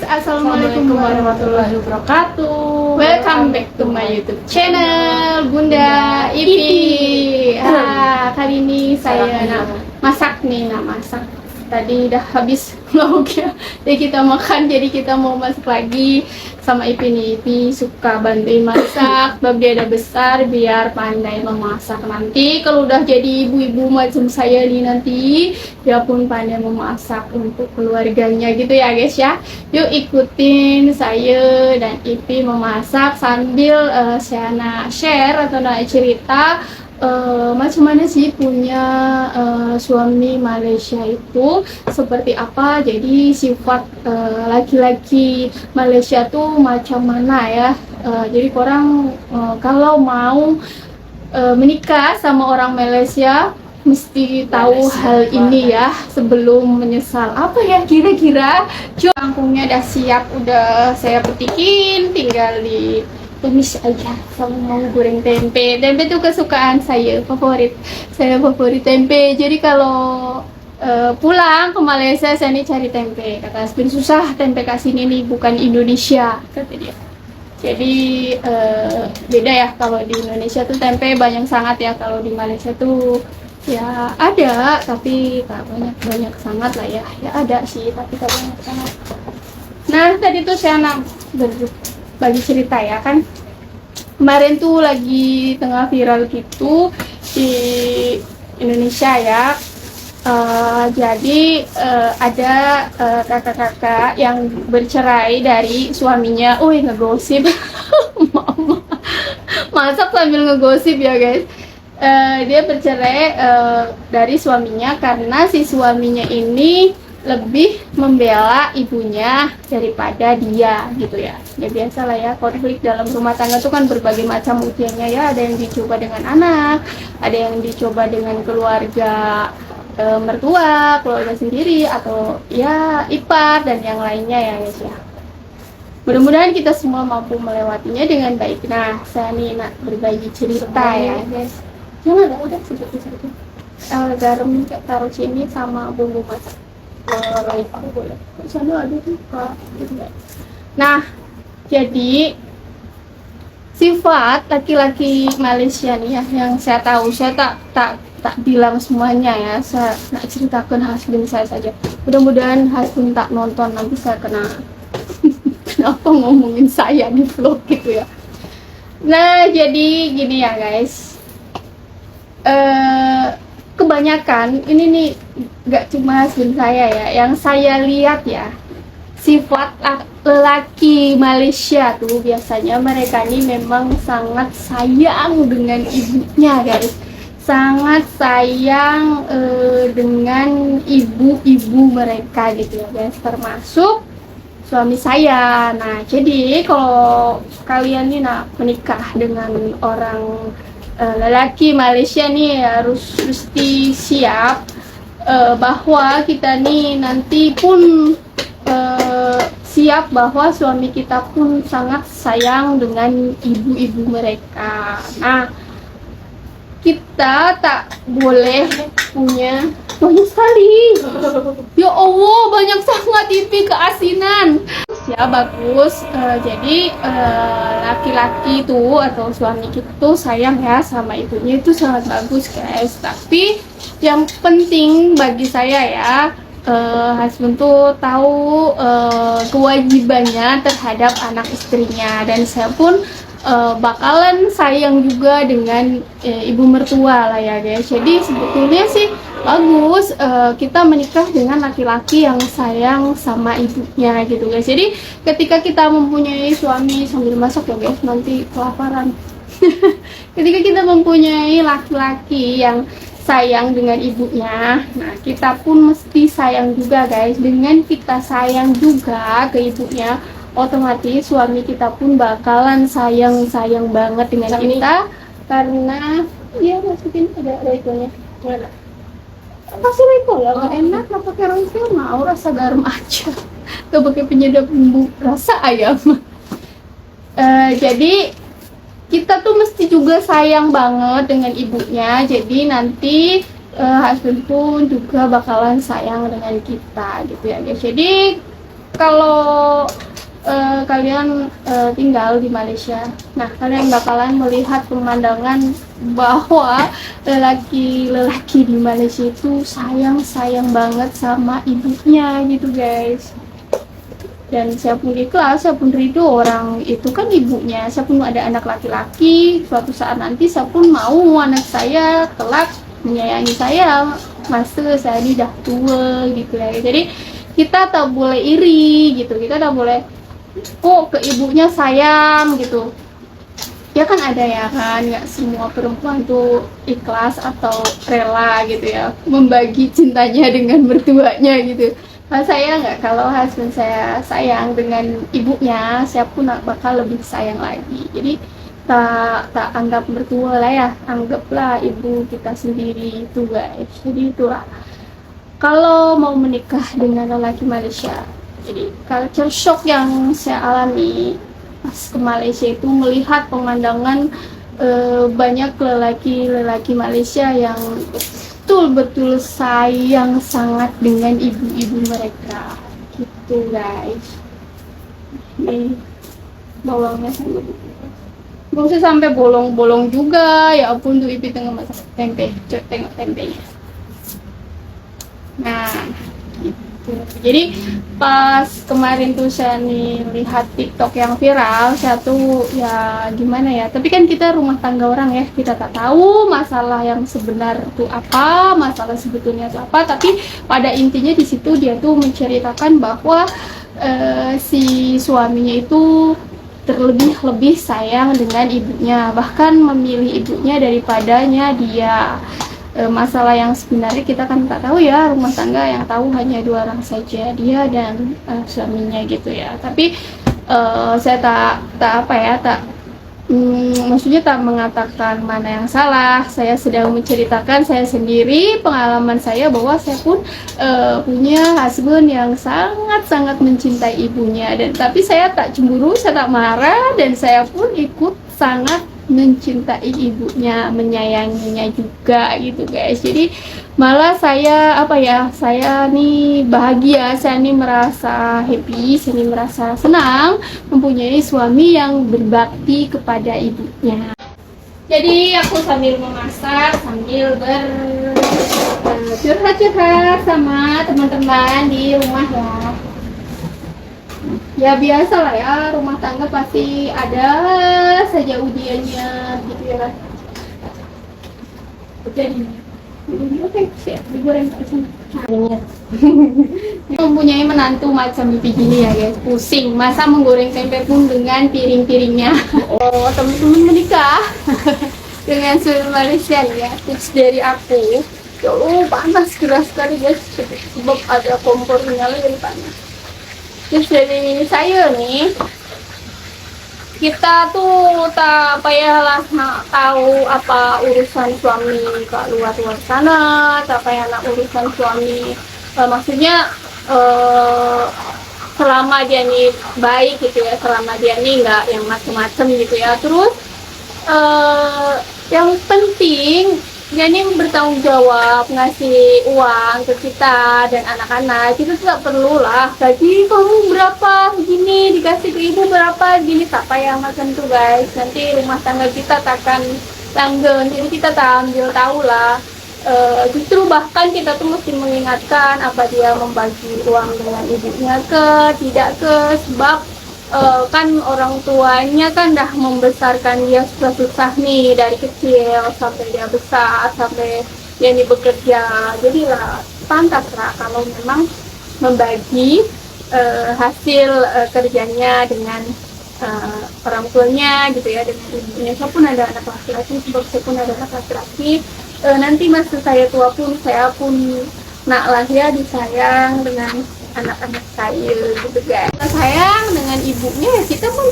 Assalamualaikum warahmatullahi wabarakatuh. Welcome back to my YouTube channel Bunda Ipi. Kali ini saya masak nih, masak. Tadi udah habis vlognya, jadi kita makan. Jadi kita mau masak lagi sama Ipi nih. Ipi suka bantuin masak, bab dia udah besar biar pandai memasak. Nanti kalau udah jadi ibu-ibu macam saya nih, nanti dia pun pandai memasak untuk keluarganya gitu ya guys ya. Yuk ikutin saya dan Ipi memasak sambil saya share atau cerita macam mana sih punya suami Malaysia itu seperti apa. Jadi sifat laki-laki Malaysia tuh macam mana ya. Jadi orang kalau mau menikah sama orang Malaysia mesti tahu hal ini ya sebelum menyesal. Apa ya kira-kira? Kangkungnya udah siap, udah saya petikin, tinggal di tumis aja. Sama mau goreng tempe. Tempe itu kesukaan saya, favorit tempe. Jadi kalau pulang ke Malaysia saya nih cari tempe. Kata Asbin, susah tempe kasih ini bukan Indonesia, kata dia. Jadi beda ya, kalau di Indonesia tuh tempe banyak sangat ya. Kalau di Malaysia tuh ya ada, tapi tak banyak sangat lah ya. Ya ada sih, tapi tak banyak sangat. Nah tadi tuh saya bagi cerita ya kan, kemarin tuh lagi tengah viral gitu di Indonesia ya. Jadi ada kakak-kakak yang bercerai dari suaminya. Ngegosip mama masak sambil ngegosip ya guys. Dia bercerai dari suaminya karena si suaminya ini lebih membela ibunya daripada dia gitu ya. Ya biasa lah ya, konflik dalam rumah tangga itu kan berbagai macam ujiannya ya. Ada yang dicoba dengan anak, ada yang dicoba dengan keluarga mertua, keluarga sendiri, atau ya ipar dan yang lainnya ya guys ya. Mudah-mudahan kita semua mampu melewatinya dengan baik. Nah saya nih nak berbagi cerita ya guys. Jangan udah seperti garam taruh sini sama bumbu masak. Nah, jadi sifat laki-laki Malaysia nih ya, yang saya tahu, saya tak bilang semuanya ya, saya nak ceritakan husband saya saja. Mudah-mudahan husband tak nonton, nanti saya kena kenapa ngomongin saya di vlog gitu ya. Nah, jadi gini ya guys. Kebanyakan ini nih gak cuma husband saya ya, yang saya lihat ya, sifat lelaki Malaysia tuh biasanya mereka ini memang sangat sayang dengan ibunya guys, sangat sayang dengan ibu-ibu mereka gitu ya guys, termasuk suami saya. Nah jadi kalau kalian nih nak menikah dengan orang lelaki Malaysia nih harus mesti siap bahwa kita nih nanti pun siap bahwa suami kita pun sangat sayang dengan ibu-ibu mereka. Nah kita tak boleh punya banyak sekali, ya Allah banyak sangat Ipi keasinan ya, bagus. Jadi laki-laki tuh atau suami kita tuh sayang ya sama ibunya, itu sangat bagus guys. Tapi yang penting bagi saya ya, husband tuh tahu kewajibannya terhadap anak istrinya, dan saya pun bakalan sayang juga dengan ibu mertua lah ya guys. Jadi sebetulnya sih bagus kita menikah dengan laki-laki yang sayang sama ibunya gitu guys. Jadi ketika kita mempunyai suami, sambil masak ya guys, nanti kelaparan. Ketika kita mempunyai laki-laki yang sayang dengan ibunya, nah kita pun mesti sayang juga guys. Dengan kita sayang juga ke ibunya, otomatis suami kita pun bakalan sayang banget dengan kita, karena dia masukin ada itunya. Pasti rekol lah, gak enak, gak pakai royco, mau rasa garam aja, gak pakai penyedap bumbu rasa ayam. Jadi kita tuh mesti juga sayang banget dengan ibunya. Jadi nanti husband pun juga bakalan sayang dengan kita gitu ya guys. Jadi kalau kalian tinggal di Malaysia, nah kalian bakalan melihat pemandangan bahwa lelaki-lelaki di Malaysia itu sayang banget sama ibunya gitu guys. Dan saya pun ikhlas, saya pun ridho, orang itu kan ibunya. Saya pun ada anak laki-laki, suatu saat nanti saya pun mau anak saya kelak menyayangi saya masa saya ini dah tua gitu ya. Jadi kita tak boleh iri gitu, kita tak boleh kok ke ibunya sayang gitu. Ya kan ada ya kan, nggak semua perempuan tuh ikhlas atau rela gitu ya membagi cintanya dengan mertuanya gitu. Nah, saya nggak, kalau husband saya sayang dengan ibunya, saya pun bakal lebih sayang lagi. Jadi tak anggap mertua lah ya, anggaplah ibu kita sendiri itu guys. Jadi itulah kalau mau menikah dengan lelaki Malaysia. Jadi culture shock yang saya alami pas ke Malaysia itu melihat pemandangan banyak lelaki Malaysia yang betul-betul sayang sangat dengan ibu-ibu mereka gitu guys. Ini bawangnya sampai nggak usah sampai bolong-bolong juga, ya ampun tuh Ipi tengah masak tempe. Coba tengok tempenya. Nah gitu. Jadi pas kemarin tuh saya nih lihat TikTok yang viral, saya tuh ya gimana ya, tapi kan kita rumah tangga orang ya, kita tak tahu masalah yang sebenar itu apa, masalah sebetulnya itu apa, tapi pada intinya di situ dia tuh menceritakan bahwa si suaminya itu terlebih sayang dengan ibunya, bahkan memilih ibunya daripadanya dia. Masalah yang sebenarnya kita kan tak tahu ya, rumah tangga yang tahu hanya dua orang saja, dia dan suaminya gitu ya. Tapi saya maksudnya tak mengatakan mana yang salah. Saya sedang menceritakan saya sendiri, pengalaman saya bahwa saya pun punya husband yang sangat mencintai ibunya, dan tapi saya tak cemburu, saya tak marah, dan saya pun ikut sangat mencintai ibunya, menyayanginya juga gitu guys. Jadi malah saya saya nih bahagia, saya nih merasa happy, saya nih merasa senang mempunyai suami yang berbakti kepada ibunya. Jadi aku sambil memasak, sambil curhat-curhat sama teman-teman di rumah ya. Ya biasa lah ya, rumah tangga pasti ada saja ujiannya gitu ya. Oke, siap, digoreng ke sana. Mempunyai menantu macam Bibi gini ya guys, pusing. Masa menggoreng tempe pun dengan piring-piringnya. Oh, teman-teman menikah dengan suami Malaysia ya, tips dari aku. Panas keras sekali guys, sebab ada kompornya lebih panas. Terus dari saya nih, kita tuh tak payahlah tahu apa urusan suami ke luar sana, tak payah nak urusan suami, maksudnya selama dia nih baik gitu ya, selama dia nih nggak yang macem-macem gitu ya. Terus yang penting dia nih bertanggung jawab, ngasih uang ke kita dan anak-anak. Kita tidak perlu lah gaji kamu berapa gini, dikasih ke ibu berapa gini, tak payah macam tuh guys. Nanti rumah tangga kita takkan langgeng, jadi kita tak ambil tahu lah. Justru bahkan kita tuh mesti mengingatkan apa dia membagi uang dengan ibunya tidak sebab kan orang tuanya kan dah membesarkan dia susah-susah nih dari kecil sampai dia besar, sampai dia nih bekerja. Jadi lah pantas lah kalau memang membagi hasil kerjanya dengan orang tuanya gitu ya, dengan ibunya. Saya pun ada anak laki-laki, sebab saya pun ada anak laki-laki. Nanti masa saya tua pun saya pun nak lah ya disayang dengan anak-anak saya gitu guys. Kita sayang dengan ibunya, ya kita pun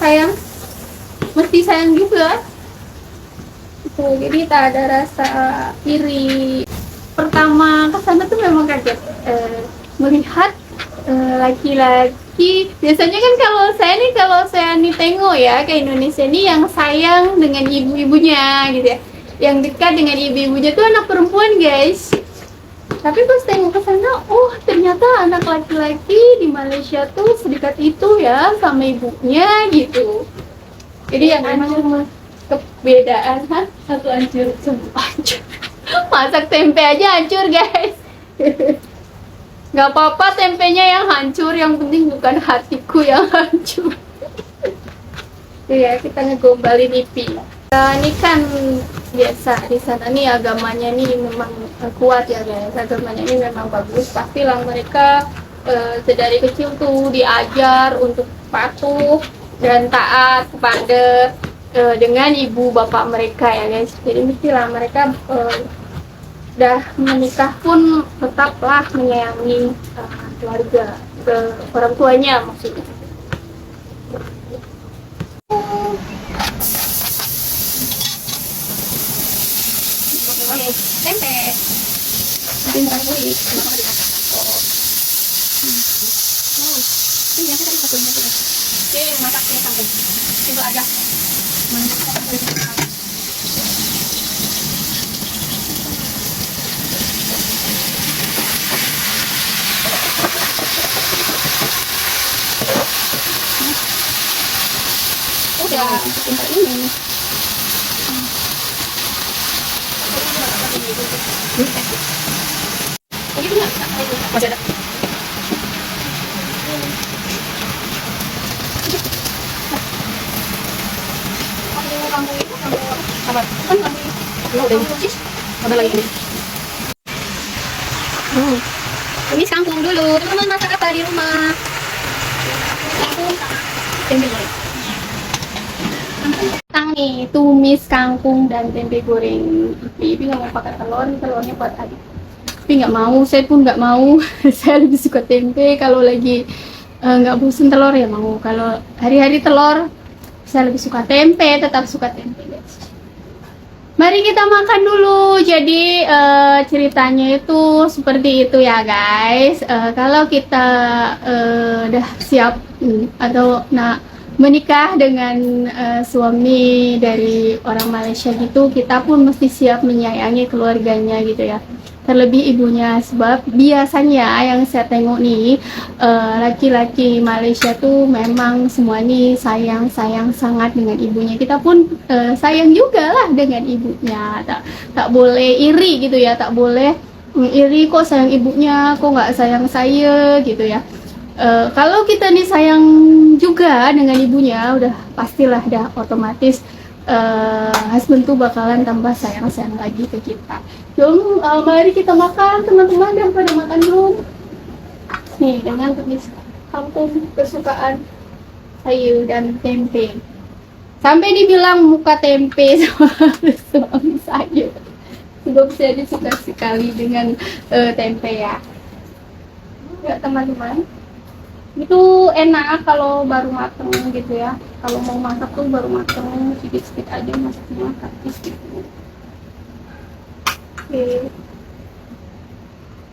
sayang mesti sayang juga gitu. Jadi tak ada rasa iri. Pertama kesana tuh memang kaget melihat laki-laki. Biasanya kan kalau saya nih tengok ya ke Indonesia nih yang sayang dengan ibu-ibunya gitu ya, yang dekat dengan ibu-ibunya tuh anak perempuan guys. Tapi pas tengok ke sana, oh ternyata anak laki-laki di Malaysia tuh sedekat itu ya sama ibunya gitu. Jadi yang memang kerbedaan, satu hancur, semua hancur. Masak tempe aja hancur guys. Nggak apa-apa tempenya yang hancur, yang penting bukan hatiku yang hancur. Ya kita ngegombalin Ipi. Ini kan biasa di sana nih agamanya nih memang kuat ya guys. Agamanya ini memang bagus. Pastilah mereka sedari kecil tuh diajar untuk patuh dan taat kepada dengan ibu bapak mereka ya guys. Jadi mestilah mereka udah menikah pun tetaplah menyayangi keluarga, orang tuanya maksudnya. Tempe. Ini aku tadi pakai ini. Oke, masak ini sampai. Coba aja. Udah, tinggal ini. Masih ada. Ada lagi ini. Ini kangkung dulu. Teman-teman masak apa di rumah? Kangkung. Tempe goreng. Kangkung nih, tumis kangkung dan tempe goreng. Ibi nggak mau pakai telur, telurnya buat adik. Tapi nggak mau, saya pun nggak mau. Saya lebih suka tempe. Kalau lagi nggak bosan telur ya mau. Kalau hari-hari telur, saya lebih suka tempe. Tetap suka tempe guys. Mari kita makan dulu. Jadi ceritanya itu seperti itu ya guys. Kalau kita udah siap atau menikah dengan suami dari orang Malaysia gitu, kita pun mesti siap menyayangi keluarganya gitu ya. Terlebih ibunya, sebab biasanya yang saya tengok nih laki-laki Malaysia tuh memang semua nih sayang sangat dengan ibunya. Kita pun sayang juga lah dengan ibunya. Tak boleh iri gitu ya, tak boleh iri kok sayang ibunya, kok nggak sayang saya gitu ya. Kalau kita nih sayang juga dengan ibunya, udah pastilah dah otomatis husband tuh bakalan tambah sayang lagi ke kita. Jom, mari kita makan teman-teman. Dan pada makan belum? Nih dengan tumis kangkung kesukaan saya dan tempe. Sampai dibilang muka tempe sama suami saya. Sebab saya suka sekali dengan tempe ya. Ya teman-teman. Itu enak kalau baru mateng gitu ya. Kalau mau masak tuh baru mateng, sedikit-sedikit aja masaknya, praktis gitu. Oke.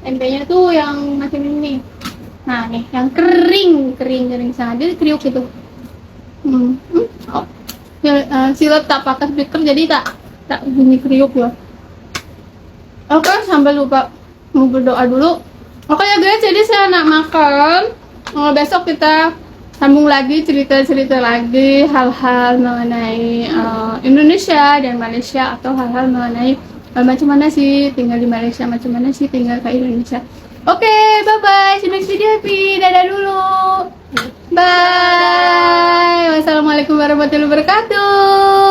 Tempenya tuh yang macam ini. Nah nih, yang kering sangat. Jadi kriuk gitu. Oh. Ya, silap tak pakai speaker jadi tak bunyi kriuk ya. Oke, sampai lupa mau berdoa dulu. Oke ya guys, jadi saya nak makan. Besok kita sambung lagi cerita-cerita lagi hal-hal mengenai Indonesia dan Malaysia, atau hal-hal mengenai macam mana sih tinggal di Malaysia, macam mana sih tinggal ke Indonesia. Oke, bye-bye. See you next video. Dadah dulu. Bye. Wassalamualaikum warahmatullahi wabarakatuh.